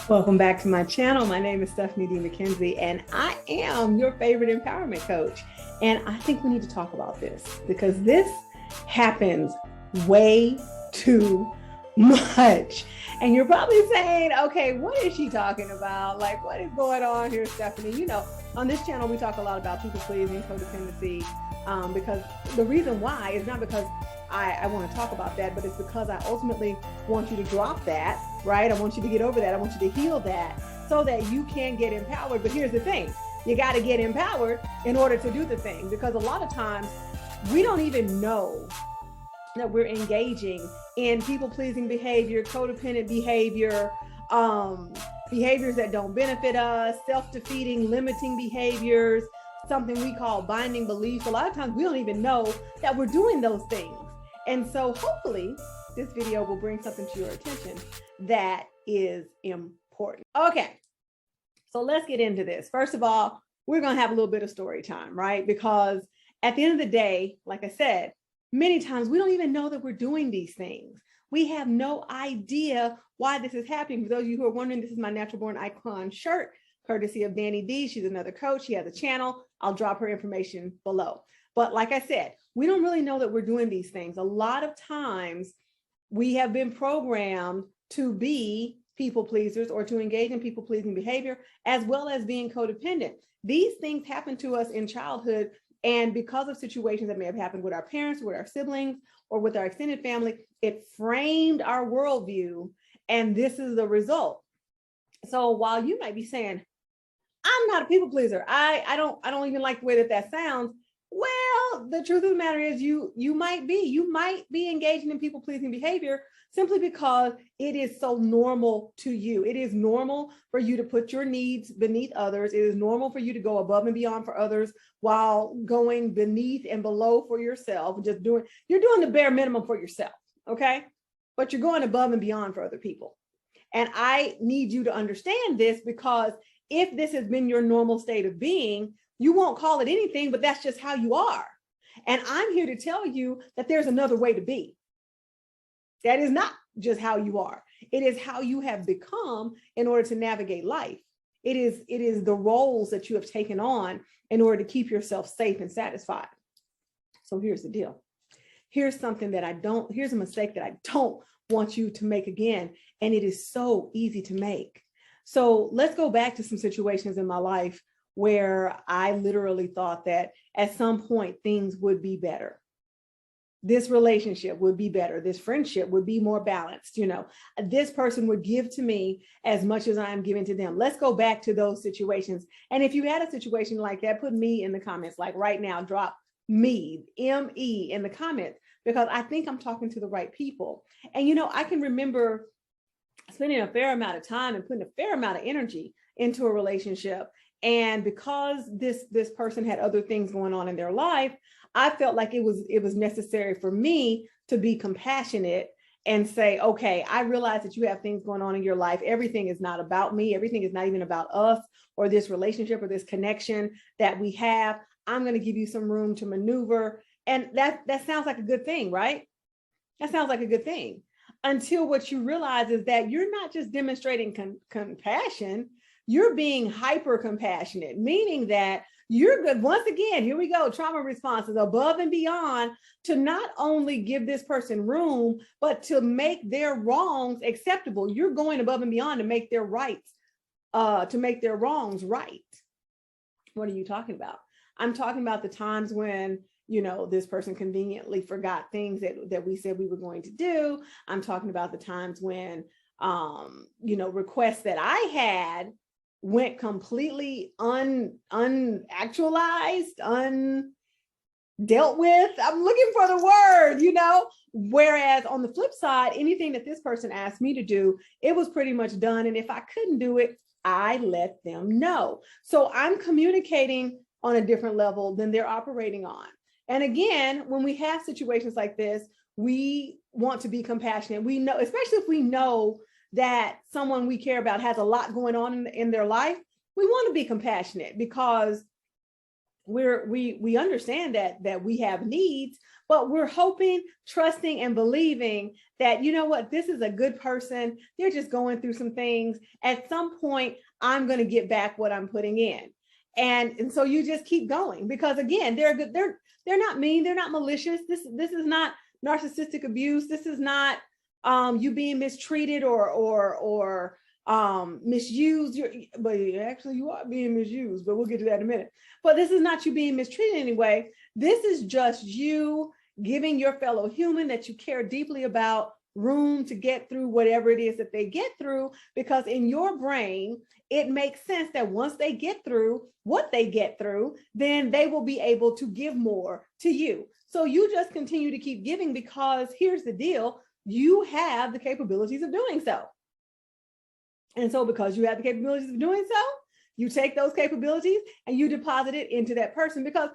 Welcome back to my channel. My name is 𝘃𝗵𝗶𝘀 McKenzie, and I am your favorite empowerment coach. And I think we need to talk about this because this happens way too much. And you're probably saying, okay, what is she talking about? Like, what is going on here, Stephanie? You know, on this channel, we talk a lot about people pleasing, codependency, because the reason why is not because I want to talk about that, but it's because I ultimately want you to drop that, right? I want you to get over that. I want you to heal that so that you can get empowered. But here's the thing. You got to get empowered in order to do the thing, because a lot of times we don't even know that we're engaging in people-pleasing behavior, codependent behavior, behaviors that don't benefit us, self-defeating, limiting behaviors, something we call binding beliefs. A lot of times we don't even know that we're doing those things. And so hopefully this video will bring something to your attention that is important. Okay, so let's get into this. First of all, we're going to have a little bit of story time, right? Because at the end of the day, like I said, many times we don't even know that we're doing these things. We have no idea why this is happening. For those of you who are wondering, this is my Natural Born Icon shirt, courtesy of Danny D. She's another coach. She has a channel. I'll drop her information below. But like I said, we don't really know that we're doing these things. A lot of times we have been programmed to be people pleasers or to engage in people pleasing behavior, as well as being codependent. These things happen to us in childhood, and because of situations that may have happened with our parents, with our siblings, or with our extended family, it framed our worldview, and this is the result. So while you might be saying, I'm not a people pleaser, I don't even like the way that sounds. Well, the truth of the matter is you might be engaging in people pleasing behavior simply because it is so normal to you. It is normal for you to put your needs beneath others. It is normal for you to go above and beyond for others while going beneath and below for yourself. You're doing the bare minimum for yourself, okay? But you're going above and beyond for other people. And I need you to understand this, because if this has been your normal state of being, you won't call it anything, but that's just how you are. And I'm here to tell you that there's another way to be. That is not just how you are. It is how you have become in order to navigate life. It is the roles that you have taken on in order to keep yourself safe and satisfied. So here's the deal. Here's a mistake that I don't want you to make again. And it is so easy to make. So let's go back to some situations in my life where I literally thought that at some point things would be better. This relationship would be better. This friendship would be more balanced. You know, this person would give to me as much as I'm giving to them. Let's go back to those situations. And if you had a situation like that, put me in the comments, like right now, drop me, M-E, in the comments, because I think I'm talking to the right people. And, you know, I can remember spending a fair amount of time and putting a fair amount of energy into a relationship. And because this person had other things going on in their life, I felt like it was necessary for me to be compassionate and say, okay, I realize that you have things going on in your life. Everything is not about me. Everything is not even about us or this relationship or this connection that we have. I'm going to give you some room to maneuver. And that sounds like a good thing, right? That sounds like a good thing, until what you realize is that you're not just demonstrating compassion, you're being hyper compassionate, meaning that you're good. Once again, here we go. Trauma responses above and beyond to not only give this person room, but to make their wrongs acceptable. You're going above and beyond to make their rights, to make their wrongs right. What are you talking about? I'm talking about the times when, you know, this person conveniently forgot things that we said we were going to do. I'm talking about the times when, you know, requests that I had went completely unactualized, undealt with. I'm looking for the word, you know, whereas on the flip side, anything that this person asked me to do, it was pretty much done. And if I couldn't do it, I let them know. So I'm communicating on a different level than they're operating on. And again, when we have situations like this, we want to be compassionate. We know, especially if we know that someone we care about has a lot going on in their life, we want to be compassionate, because we understand that we have needs, but we're hoping, trusting, and believing that, you know what, this is a good person. They're just going through some things. At some point, I'm going to get back what I'm putting in. And so you just keep going, because again, they're good. They're not mean. They're not malicious. This is not narcissistic abuse. This is not you being mistreated or misused. But actually you are being misused, but we'll get to that in a minute. But this is not you being mistreated anyway. This is just you giving your fellow human that you care deeply about room to get through whatever it is that they get through, because in your brain, it makes sense that once they get through what they get through, then they will be able to give more to you. So you just continue to keep giving, because here's the deal, you have the capabilities of doing so. And so because you have the capabilities of doing so, you take those capabilities and you deposit it into that person, because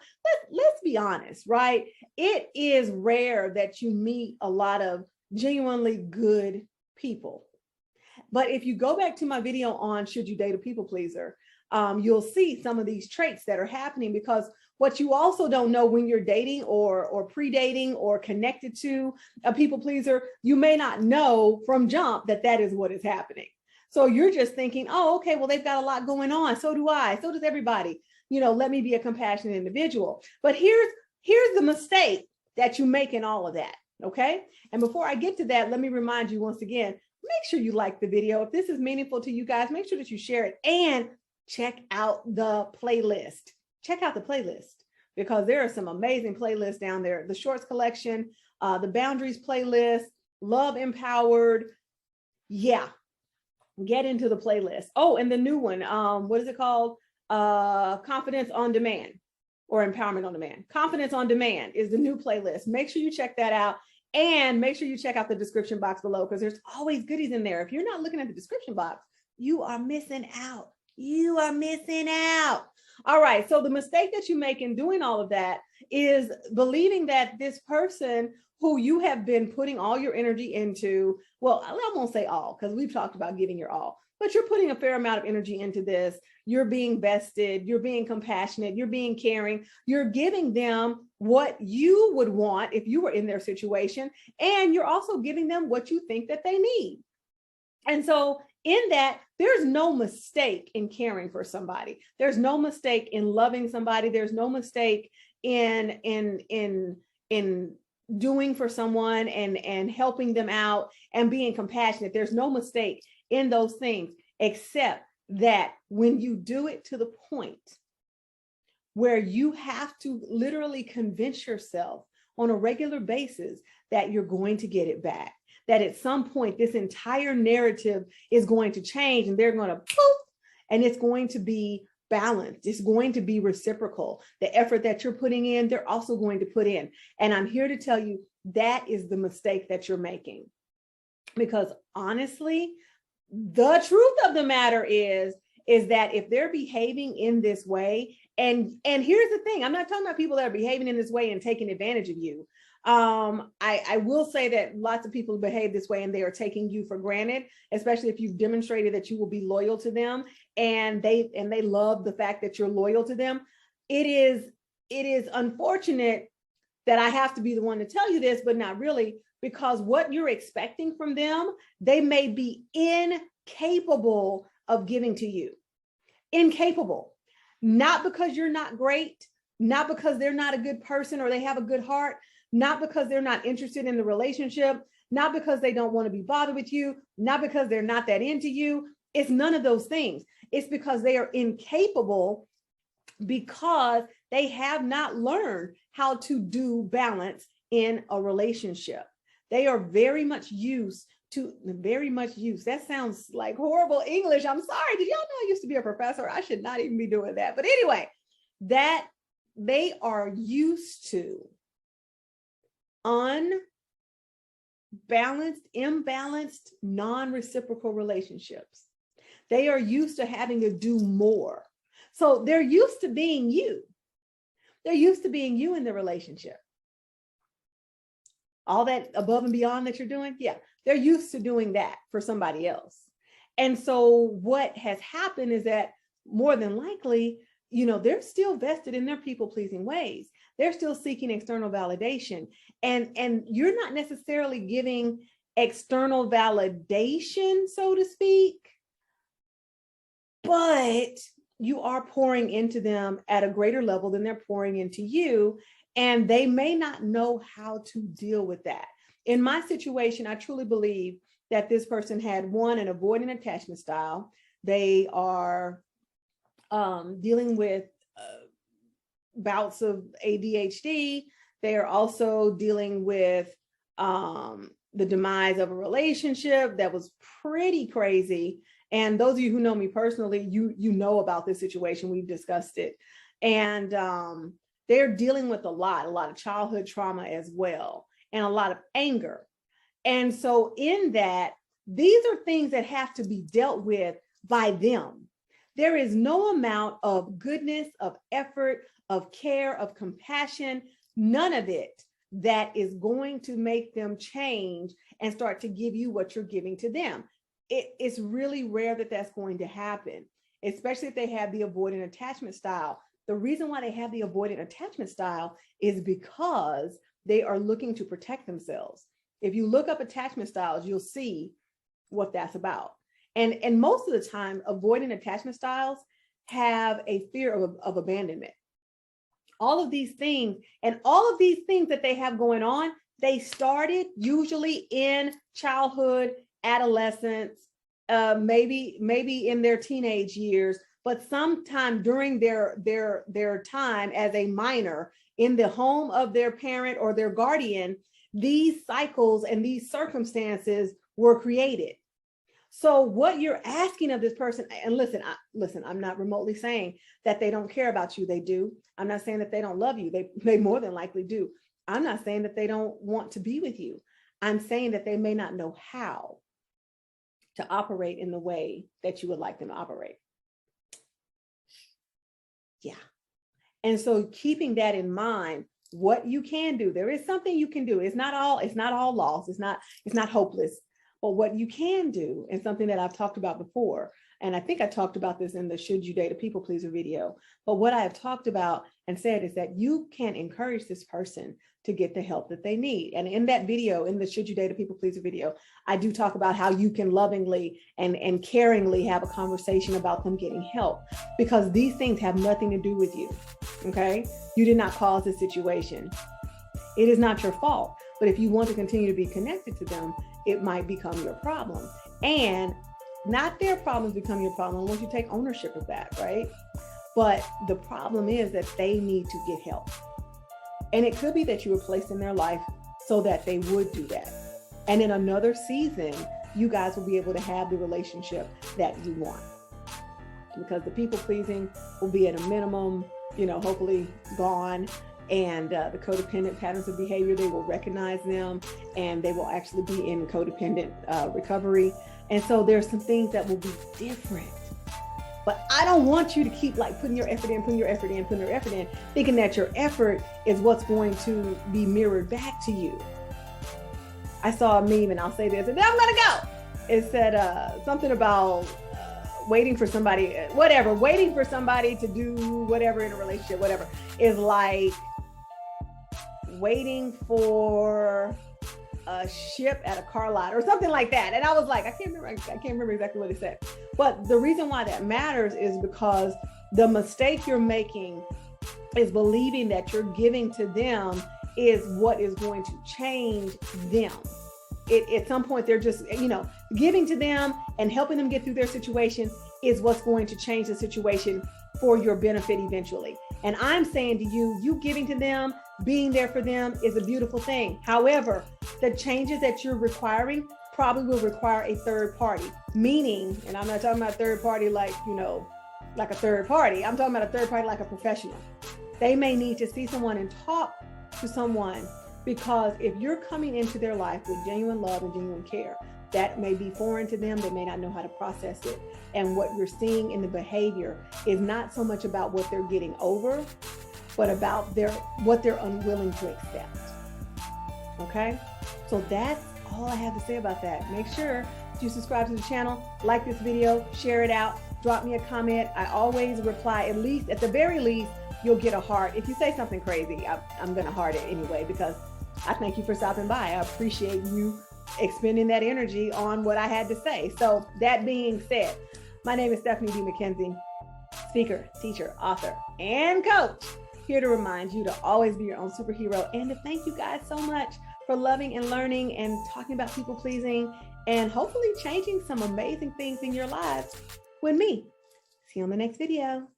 let's be honest, right? It is rare that you meet a lot of genuinely good people. But if you go back to my video on should you date a people pleaser, you'll see some of these traits that are happening, because what you also don't know when you're dating or pre-dating or connected to a people pleaser, you may not know from jump that that is what is happening. So you're just thinking, oh, okay, well, they've got a lot going on. So do I. So does everybody. You know, let me be a compassionate individual. But here's the mistake that you make in all of that. Okay. And before I get to that, let me remind you once again, make sure you like the video. If this is meaningful to you guys, make sure that you share it and check out the playlist. Check out the playlist, because there are some amazing playlists down there. The Shorts collection, the Boundaries playlist, Love Empowered. Yeah. Get into the playlist. Oh, and the new one, what is it called? Confidence on Demand, or Empowerment on Demand. Confidence on Demand is the new playlist. Make sure you check that out, and make sure you check out the description box below, because there's always goodies in there. If you're not looking at the description box, you are missing out. You are missing out. All right, so the mistake that you make in doing all of that is believing that this person who you have been putting all your energy into, well, I won't say all, because we've talked about giving your all, but you're putting a fair amount of energy into this. You're being vested, you're being compassionate, you're being caring, you're giving them what you would want if you were in their situation, and you're also giving them what you think that they need. And so in that, there's no mistake in caring for somebody. There's no mistake in loving somebody. There's no mistake in doing for someone and helping them out and being compassionate. There's no mistake in those things, except that when you do it to the point where you have to literally convince yourself on a regular basis that you're going to get it back, that at some point this entire narrative is going to change, and they're going to poof, and it's going to be balanced. It's going to be reciprocal. The effort that you're putting in, they're also going to put in. And I'm here to tell you that is the mistake that you're making. Because honestly, the truth of the matter is that if they're behaving in this way, and here's the thing, I'm not talking about people that are behaving in this way and taking advantage of you. I will say that lots of people behave this way and they are taking you for granted, especially if you've demonstrated that you will be loyal to them, and they love the fact that you're loyal to them. It is unfortunate that I have to be the one to tell you this, but not really, because what you're expecting from them, they may be incapable of giving to you. Incapable. Not because you're not great, not because they're not a good person or they have a good heart, not because they're not interested in the relationship, not because they don't want to be bothered with you, not because they're not that into you. It's none of those things. It's because they are incapable, because they have not learned how to do balance in a relationship. They are very much used. That sounds like horrible English. I'm sorry. Did y'all know I used to be a professor? I should not even be doing that. But anyway, that they are used to unbalanced, imbalanced, non-reciprocal relationships. They are used to having to do more. So they're used to being you. They're used to being you in the relationship. All that above and beyond that you're doing, yeah, they're used to doing that for somebody else. And so what has happened is that more than likely, they're still vested in their people-pleasing ways. They're still seeking external validation. And you're not necessarily giving external validation, so to speak, but you are pouring into them at a greater level than they're pouring into you. And they may not know how to deal with that. In my situation, I truly believe that this person had, one, an avoidant attachment style. They are dealing with bouts of ADHD. They are also dealing with the demise of a relationship that was pretty crazy. And those of you who know me personally, you know about this situation. We've discussed it. And they're dealing with a lot of childhood trauma as well, and a lot of anger. And so in that, these are things that have to be dealt with by them. There is no amount of goodness, of effort, of care, of compassion, none of it that is going to make them change and start to give you what you're giving to them. It's really rare that that's going to happen, especially if they have the avoidant attachment style. The reason why they have the avoidant attachment style is because they are looking to protect themselves. If you look up attachment styles, you'll see what that's about. And most of the time, avoidant attachment styles have a fear of abandonment. All of these things that they have going on, they started usually in childhood, adolescence, maybe in their teenage years, but sometime during their time as a minor in the home of their parent or their guardian, these cycles and these circumstances were created. So what you're asking of this person, and listen, I'm not remotely saying that they don't care about you. They do. I'm not saying that they don't love you. They more than likely do. I'm not saying that they don't want to be with you. I'm saying that they may not know how to operate in the way that you would like them to operate. Yeah. And so keeping that in mind, what you can do, there is something you can do. It's not all lost. It's not hopeless. But what you can do, and something that I've talked about before, and I think I talked about this in the Should You Date a People Pleaser video, but what I have talked about and said is that you can encourage this person to get the help that they need. And in that video, in the Should You Date a People Pleaser video, I do talk about how you can lovingly and caringly have a conversation about them getting help, because these things have nothing to do with you, okay? You did not cause this situation. It is not your fault. But if you want to continue to be connected to them, it might become your problem. And not their problems become your problem once you take ownership of that, right? But the problem is that they need to get help. And it could be that you were placed in their life so that they would do that. And in another season, you guys will be able to have the relationship that you want. Because the people pleasing will be at a minimum, hopefully gone. And the codependent patterns of behavior, they will recognize them, and they will actually be in codependent recovery. And so there's some things that will be different. But I don't want you to keep putting your effort in, thinking that your effort is what's going to be mirrored back to you. I saw a meme, and I'll say this, and then I'm gonna go. It said something about waiting for somebody to do whatever in a relationship, whatever, is like waiting for a ship at a car lot or something like that. And I was like, I can't remember exactly what it said. But the reason why that matters is because the mistake you're making is believing that you're giving to them is what is going to change them. At some point, they're just, giving to them and helping them get through their situation is what's going to change the situation for your benefit eventually. And I'm saying to you, you giving to them, being there for them is a beautiful thing. However, the changes that you're requiring probably will require a third party, meaning, and I'm not talking about third party like a third party. I'm talking about a third party like a professional. They may need to see someone and talk to someone, because if you're coming into their life with genuine love and genuine care, that may be foreign to them. They may not know how to process it. And what you're seeing in the behavior is not so much about what they're getting over, but about what they're unwilling to accept. Okay? So that's all I have to say about that. Make sure you subscribe to the channel, like this video, share it out, drop me a comment. I always reply, at the very least, you'll get a heart. If you say something crazy, I'm going to heart it anyway, because I thank you for stopping by. I appreciate you expending that energy on what I had to say. So that being said, my name is Stephanie D. McKenzie, speaker, teacher, author, and coach, here to remind you to always be your own superhero, and to thank you guys so much for loving and learning and talking about people pleasing, and hopefully changing some amazing things in your lives with me. See you on the next video.